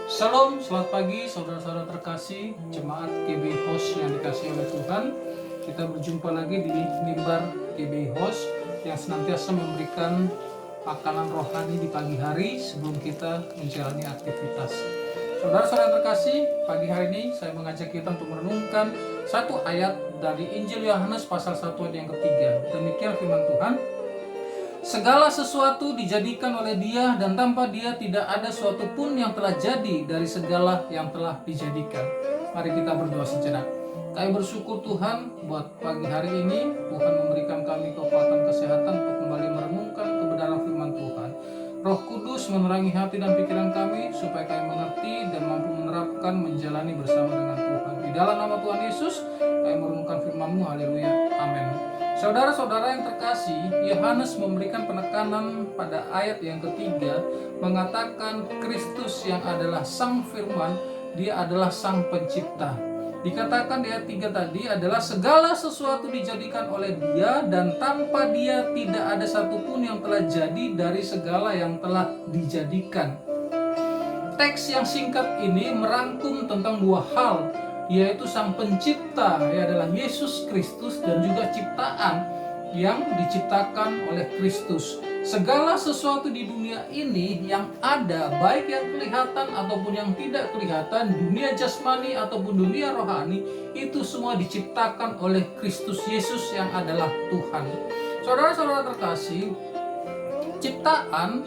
Shalom, selamat pagi saudara-saudara terkasih, jemaat KB Host yang dikasihi oleh Tuhan. Kita berjumpa lagi di mimbar KB Host yang senantiasa memberikan makanan rohani di pagi hari sebelum kita menjalani aktivitas. Saudara-saudara terkasih, pagi hari ini saya mengajak kita untuk merenungkan satu ayat dari Injil Yohanes pasal 1 ayat yang ketiga. Demikian firman Tuhan. Segala sesuatu dijadikan oleh Dia, dan tanpa Dia tidak ada suatu pun yang telah jadi dari segala yang telah dijadikan. Mari kita berdoa sejenak. Kami bersyukur Tuhan buat pagi hari ini. Tuhan memberikan kami kekuatan kesehatan untuk kembali merenungkan kebenaran firman Tuhan. Roh Kudus menerangi hati dan pikiran kami supaya kami mengerti dan mampu menerapkan menjalani bersama dengan Tuhan. Di dalam nama Tuhan Yesus kami merenungkan firman-Mu. Haleluya. Amin. Saudara-saudara yang terkasih, Yohanes memberikan penekanan pada ayat yang ketiga, mengatakan Kristus yang adalah Sang Firman, Dia adalah Sang Pencipta. Dikatakan di ayat 3 tadi adalah segala sesuatu dijadikan oleh Dia, dan tanpa Dia tidak ada satupun yang telah jadi dari segala yang telah dijadikan. Teks yang singkat ini merangkum tentang dua hal, yaitu Sang Pencipta, yang adalah Yesus Kristus, dan juga ciptaan yang diciptakan oleh Kristus. Segala sesuatu di dunia ini yang ada, baik yang kelihatan ataupun yang tidak kelihatan, dunia jasmani ataupun dunia rohani, itu semua diciptakan oleh Kristus Yesus yang adalah Tuhan. Saudara-saudara terkasih, ciptaan,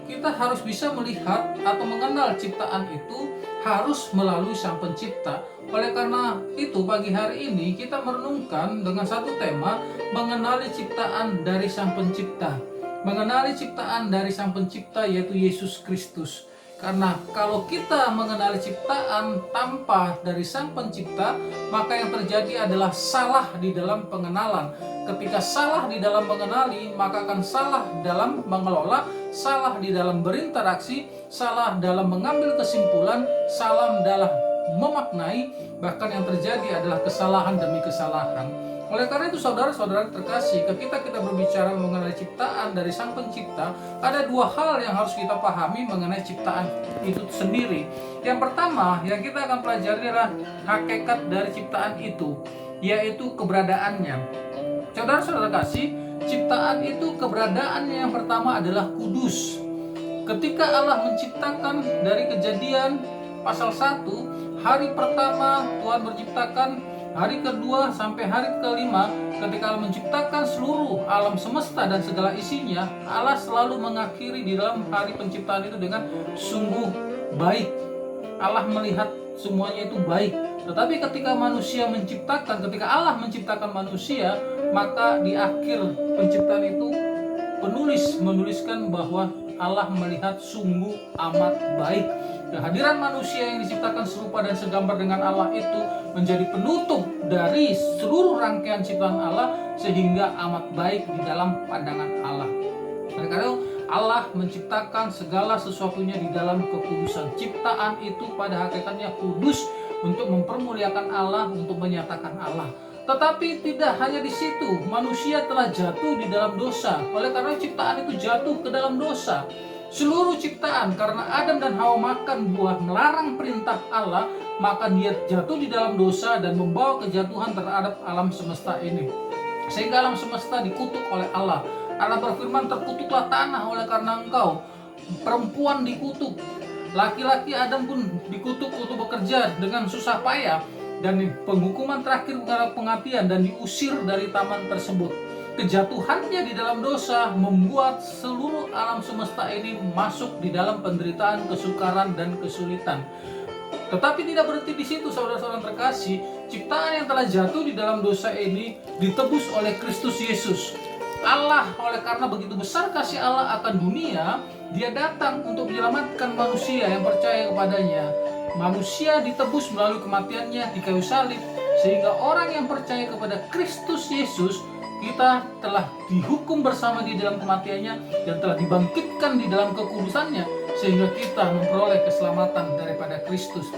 kita harus bisa melihat atau mengenal ciptaan itu harus melalui Sang Pencipta. Oleh karena itu pagi hari ini kita merenungkan dengan satu tema, mengenali ciptaan dari Sang Pencipta. Mengenali ciptaan dari Sang Pencipta, yaitu Yesus Kristus. Karena kalau kita mengenali ciptaan tanpa dari Sang Pencipta, maka yang terjadi adalah salah di dalam pengenalan. Ketika salah di dalam mengenali, maka akan salah dalam mengelola, salah di dalam berinteraksi, salah dalam mengambil kesimpulan, salah dalam memaknai, bahkan yang terjadi adalah kesalahan demi kesalahan. Oleh karena itu saudara-saudara terkasih, ketika kita berbicara mengenai ciptaan dari Sang Pencipta, ada dua hal yang harus kita pahami mengenai ciptaan itu sendiri. Yang pertama yang kita akan pelajari adalah hakikat dari ciptaan itu, yaitu keberadaannya. Saudara-saudara terkasih, ciptaan itu keberadaannya yang pertama adalah kudus. Ketika Allah menciptakan dari Kejadian pasal 1, hari pertama Tuhan menciptakan, hari kedua sampai hari kelima, ketika Allah menciptakan seluruh alam semesta dan segala isinya, Allah selalu mengakhiri di dalam hari penciptaan itu dengan sungguh baik. Allah melihat semuanya itu baik. Tetapi ketika manusia menciptakan, ketika Allah menciptakan manusia, maka di akhir penciptaan itu penulis menuliskan bahwa Allah melihat sungguh amat baik. Kehadiran manusia yang diciptakan serupa dan segambar dengan Allah itu menjadi penutup dari seluruh rangkaian ciptaan Allah, sehingga amat baik di dalam pandangan Allah. Karena Allah menciptakan segala sesuatunya di dalam kekudusan. Ciptaan itu pada hakikatnya kudus untuk mempermuliakan Allah, untuk menyatakan Allah. Tetapi tidak hanya di situ, manusia telah jatuh di dalam dosa. Oleh karena ciptaan itu jatuh ke dalam dosa. Seluruh ciptaan, karena Adam dan Hawa makan buah melarang perintah Allah, maka dia jatuh di dalam dosa dan membawa kejatuhan terhadap alam semesta ini. Sehingga alam semesta dikutuk oleh Allah. Allah berfirman, terkutuklah tanah oleh karena engkau. Perempuan dikutuk. Laki-laki Adam pun dikutuk untuk bekerja dengan susah payah. Dan penghukuman terakhir adalah pengatian dan diusir dari taman tersebut. Kejatuhannya di dalam dosa membuat seluruh alam semesta ini masuk di dalam penderitaan, kesukaran, dan kesulitan. Tetapi tidak berhenti di situ, saudara-saudara terkasih. Ciptaan yang telah jatuh di dalam dosa ini ditebus oleh Kristus Yesus. Allah, oleh karena begitu besar kasih Allah akan dunia, Dia datang untuk menyelamatkan manusia yang percaya kepadanya. Manusia ditebus melalui kematiannya di kayu salib, sehingga orang yang percaya kepada Kristus Yesus, kita telah dihukum bersama di dalam kematiannya dan telah dibangkitkan di dalam kekudusannya, sehingga kita memperoleh keselamatan daripada Kristus.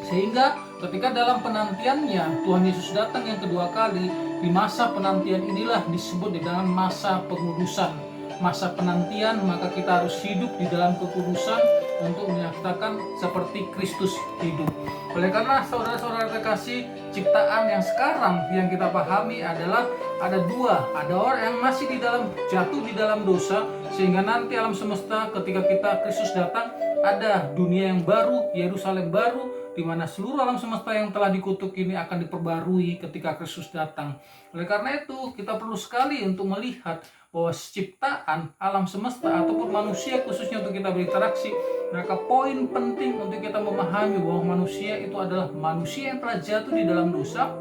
Sehingga ketika dalam penantiannya Tuhan Yesus datang yang kedua kali, di masa penantian inilah disebut di dalam masa pengudusan. Masa penantian, maka kita harus hidup di dalam kekudusan, untuk menyatakan seperti Kristus hidup. Oleh karena saudara-saudara terkasih, ciptaan yang sekarang yang kita pahami adalah ada dua, ada orang yang masih jatuh di dalam dosa, sehingga nanti alam semesta ketika Kristus datang, ada dunia yang baru, Yerusalem baru, di mana seluruh alam semesta yang telah dikutuk ini akan diperbarui ketika Kristus datang. Oleh karena itu, kita perlu sekali untuk melihat bahwa ciptaan alam semesta ataupun manusia khususnya untuk kita berinteraksi, maka poin penting untuk kita memahami bahwa manusia itu adalah manusia yang telah jatuh di dalam dosa,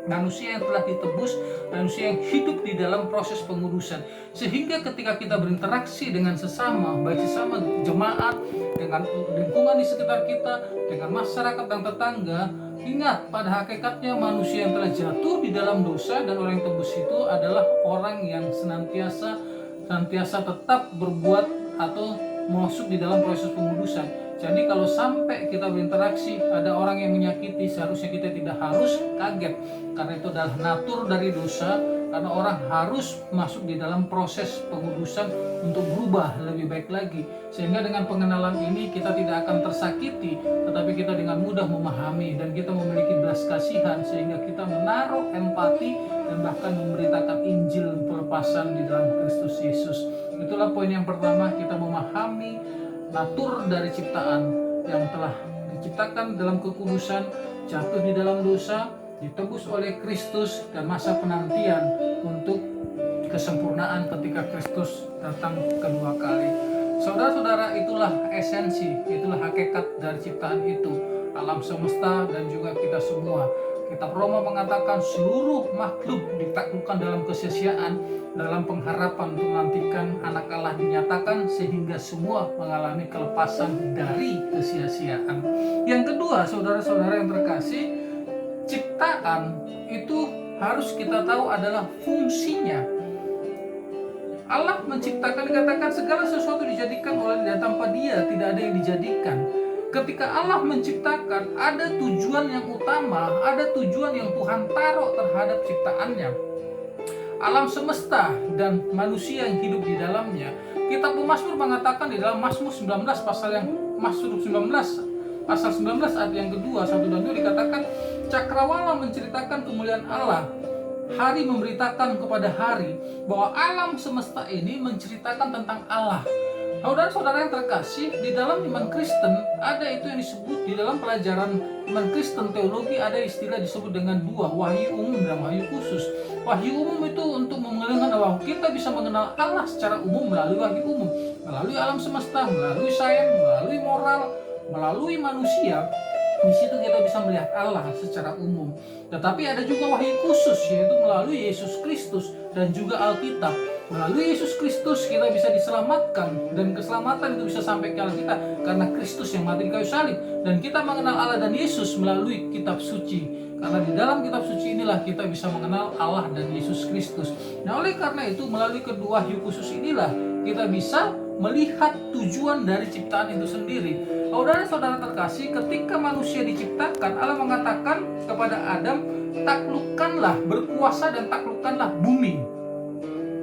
manusia yang telah ditebus, manusia yang hidup di dalam proses pengudusan. Sehingga ketika kita berinteraksi dengan sesama, baik sesama jemaat, dengan lingkungan di sekitar kita, dengan masyarakat dan tetangga, ingat pada hakikatnya manusia yang telah jatuh di dalam dosa dan orang yang tebus itu adalah orang yang senantiasa tetap berbuat atau masuk di dalam proses pengudusan. Jadi kalau sampai kita berinteraksi ada orang yang menyakiti, seharusnya kita tidak harus kaget, karena itu adalah natur dari dosa, karena orang harus masuk di dalam proses pengudusan untuk berubah lebih baik lagi. Sehingga dengan pengenalan ini kita tidak akan tersakiti, tetapi kita dengan mudah memahami dan kita memiliki belas kasihan, sehingga kita menaruh empati dan bahkan memberitakan Injil pelepasan di dalam Kristus Yesus. Itulah poin yang pertama, kita memahami natur dari ciptaan yang telah diciptakan dalam kekudusan, jatuh di dalam dosa, ditebus oleh Kristus, dan masa penantian untuk kesempurnaan ketika Kristus datang kedua kali. Saudara-saudara, itulah esensi, itulah hakikat dari ciptaan itu, alam semesta dan juga kita semua. Kitab Roma mengatakan seluruh makhluk ditaklukkan dalam kesia-siaan, dalam pengharapan untuk menantikan anak Allah dinyatakan, sehingga semua mengalami kelepasan dari kesia-siaan. Yang kedua, saudara-saudara yang terkasih, ciptaan itu harus kita tahu adalah fungsinya. Allah menciptakan, dikatakan segala sesuatu dijadikan oleh Dia, tanpa Dia tidak ada yang dijadikan. Ketika Allah menciptakan, ada tujuan yang utama, ada tujuan yang Tuhan taruh terhadap ciptaannya. Alam semesta dan manusia yang hidup di dalamnya. Kitab Mazmur mengatakan di dalam Mazmur 19 pasal 19 ayat yang kedua, 1 dan 2 dikatakan, cakrawala menceritakan kemuliaan Allah, hari memberitakan kepada hari, bahwa alam semesta ini menceritakan tentang Allah. Saudara-saudara yang terkasih, di dalam iman Kristen ada itu yang disebut, di dalam pelajaran iman Kristen teologi ada istilah disebut dengan dua, wahyu umum dan wahyu khusus. Wahyu umum itu untuk mengenalkan bahwa kita bisa mengenal Allah secara umum melalui wahyu umum, melalui alam semesta, melalui sains, melalui moral, melalui manusia. Di situ kita bisa melihat Allah secara umum. Tetapi ada juga wahyu khusus, yaitu melalui Yesus Kristus dan juga Alkitab. Melalui Yesus Kristus kita bisa diselamatkan, dan keselamatan itu bisa sampai ke kita karena Kristus yang mati di kayu salib. Dan kita mengenal Allah dan Yesus melalui kitab suci, karena di dalam kitab suci inilah kita bisa mengenal Allah dan Yesus Kristus. Nah, oleh karena itu melalui kedua wahyu khusus inilah kita bisa melihat tujuan dari ciptaan itu sendiri. Saudara-saudara terkasih, ketika manusia diciptakan, Allah mengatakan kepada Adam, taklukkanlah, berkuasa dan taklukkanlah bumi.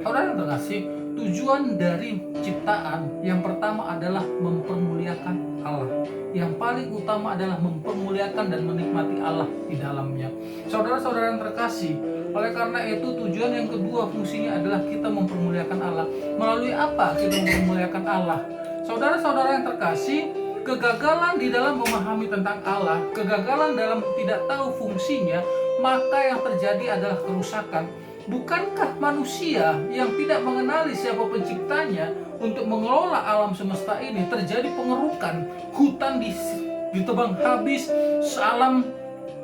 Saudara terkasih, tujuan dari ciptaan yang pertama adalah mempermuliakan Allah. Yang paling utama adalah mempermuliakan dan menikmati Allah di dalamnya. Saudara-saudara yang terkasih, oleh karena itu tujuan yang kedua fungsinya adalah kita mempermuliakan Allah. Melalui apa kita mempermuliakan Allah? Saudara-saudara yang terkasih, kegagalan di dalam memahami tentang Allah, kegagalan dalam tidak tahu fungsinya, maka yang terjadi adalah kerusakan. Bukankah manusia yang tidak mengenali siapa penciptanya untuk mengelola alam semesta ini terjadi pengerukan, hutan ditebang habis, alam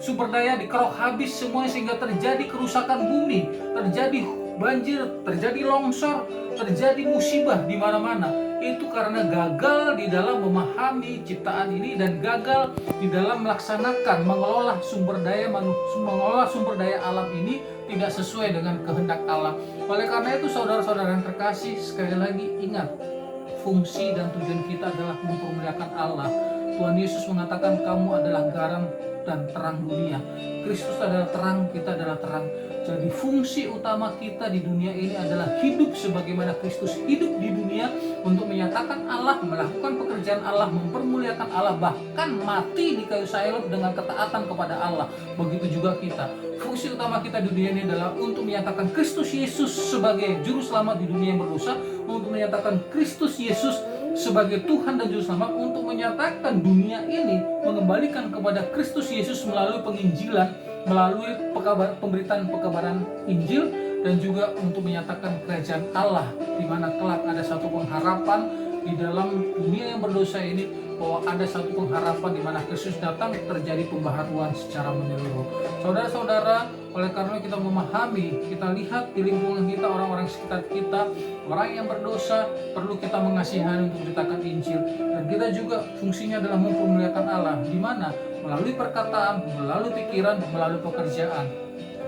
sumber daya dikerok habis semuanya, sehingga terjadi kerusakan bumi, terjadi banjir, terjadi longsor, terjadi musibah di mana-mana. Itu karena gagal di dalam memahami ciptaan ini dan gagal di dalam melaksanakan mengelola sumber daya alam ini tidak sesuai dengan kehendak Allah. Oleh karena itu saudara-saudara yang terkasih, sekali lagi ingat, fungsi dan tujuan kita adalah mempermuliakan Allah. Tuhan Yesus mengatakan kamu adalah garam dan terang dunia. Kristus adalah terang, kita adalah terang. Jadi fungsi utama kita di dunia ini adalah hidup sebagaimana Kristus hidup di dunia untuk menyatakan Allah, melakukan pekerjaan Allah, mempermuliakan Allah, bahkan mati di kayu salib dengan ketaatan kepada Allah. Begitu juga kita. Fungsi utama kita di dunia ini adalah untuk menyatakan Kristus Yesus sebagai juru selamat di dunia yang berdosa, untuk menyatakan Kristus Yesus sebagai Tuhan dan Juru Selamat, untuk menyatakan dunia ini mengembalikan kepada Kristus Yesus melalui penginjilan, melalui pemberitaan pekabaran Injil, dan juga untuk menyatakan kerajaan Allah, di mana kelak ada satu pengharapan di dalam dunia yang berdosa ini, bahwa ada satu pengharapan di mana Kristus datang, terjadi pembaharuan secara menyeluruh. Saudara-saudara, oleh karena kita memahami, kita lihat di lingkungan kita, orang-orang sekitar kita, orang yang berdosa, perlu kita mengasihani untuk memberitakan Injil. Dan kita juga fungsinya adalah mempermuliakan Allah, di mana melalui perkataan, melalui pikiran, melalui pekerjaan.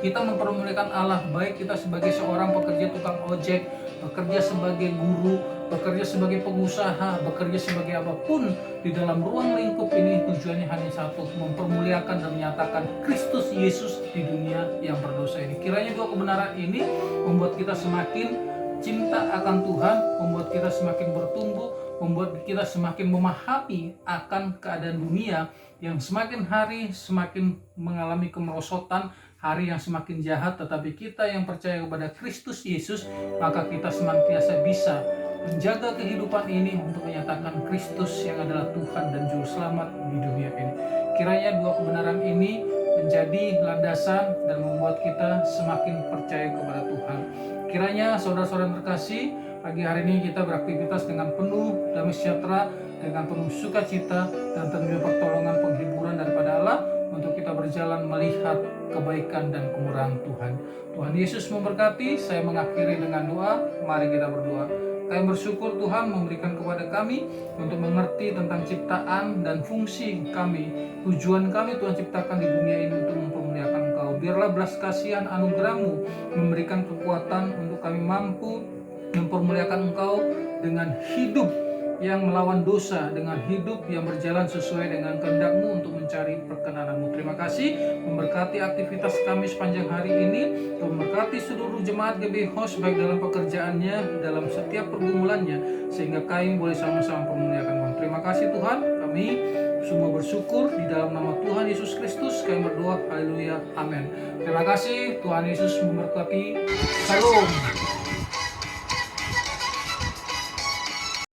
Kita mempermuliakan Allah, baik kita sebagai seorang pekerja tukang ojek, bekerja sebagai guru, bekerja sebagai pengusaha, bekerja sebagai apapun di dalam ruang lingkup ini, tujuannya hanya satu, mempermuliakan dan menyatakan Kristus Yesus di dunia yang berdosa ini. Kiranya dua kebenaran ini membuat kita semakin cinta akan Tuhan, membuat kita semakin bertumbuh, membuat kita semakin memahami akan keadaan dunia yang semakin hari semakin mengalami kemerosotan, hari yang semakin jahat. Tetapi kita yang percaya kepada Kristus Yesus, maka kita senantiasa bisa menjaga kehidupan ini untuk menyatakan Kristus yang adalah Tuhan dan Juru Selamat di dunia ini. Kiranya dua kebenaran ini menjadi landasan dan membuat kita semakin percaya kepada Tuhan. Kiranya saudara-saudara yang terkasih, pagi hari ini kita beraktivitas dengan penuh damai sejahtera, dengan penuh sukacita, dan tentunya pertolongan penghiburan daripada Allah untuk kita berjalan melihat kebaikan dan kemurahan Tuhan. Tuhan Yesus memberkati. Saya mengakhiri dengan doa. Mari kita berdoa. Kami bersyukur Tuhan memberikan kepada kami untuk mengerti tentang ciptaan dan fungsi kami. Tujuan kami Tuhan ciptakan di dunia ini untuk mempermuliakan Engkau. Biarlah belas kasihan anugerah-Mu memberikan kekuatan untuk kami mampu mempermuliakan Engkau dengan hidup yang melawan dosa, dengan hidup yang berjalan sesuai dengan kehendak-Mu untuk mencari perkenan-Mu. Terima kasih, memberkati aktivitas kami sepanjang hari ini, memberkati seluruh jemaat GBI Host baik dalam pekerjaannya, dalam setiap pergumulannya, sehingga kami boleh sama-sama mempermuliakan-Mu. Terima kasih Tuhan, kami semua bersyukur di dalam nama Tuhan Yesus Kristus kami berdoa, haleluya, amin. Terima kasih, Tuhan Yesus memberkati. Shalom.